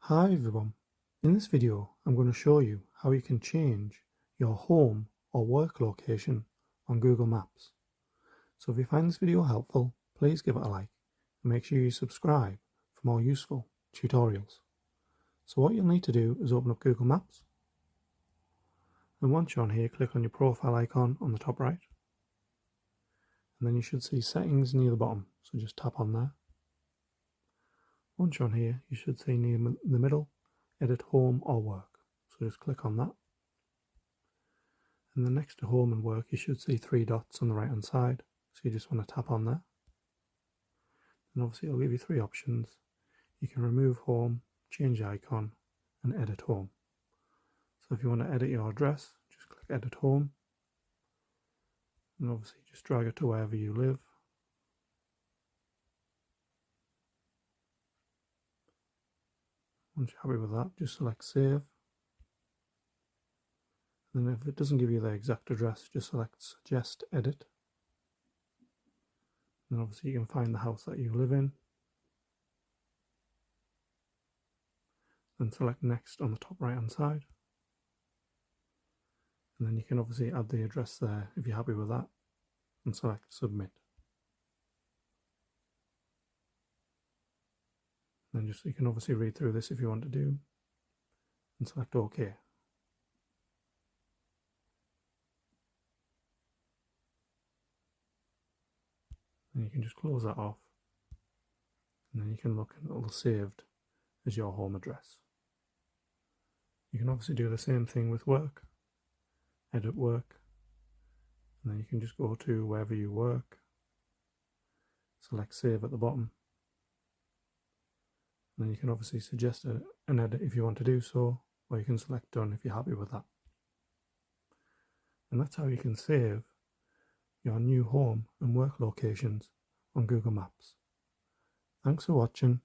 Hi everyone, in this video I'm going to show you how you can change your home or work location on Google Maps. So if you find this video helpful, please give it a like and make sure you subscribe for more useful tutorials. So what you'll need to do is open up Google Maps, and once you're on here, click on your profile icon on the top right, and then you should see settings near the bottom, so just tap on there. Once you're on here, you should see near the middle, edit home or work, so just click on that. And then next to home and work, you should see three dots on the right hand side, so you just want to tap on there. And obviously it'll give you three options. You can remove home, change the icon, and edit home. So if you want to edit your address, just click edit home, and obviously just drag it to wherever you live. Once you're happy with that, just select save. And then if it doesn't give you the exact address, just select suggest edit. And obviously you can find the house that you live in. Then select next on the top right hand side. And then you can obviously add the address there if you're happy with that, and select submit. Then you can obviously read through this if you want to do, and select OK. And you can just close that off, and then you can look and it'll saved as your home address. You can obviously do the same thing with work, edit work, and then you can just go to wherever you work, select save at the bottom, and then you can obviously suggest an edit if you want to do so, or you can select done if you're happy with that. And that's how you can save your new home and work locations on Google Maps. Thanks for watching.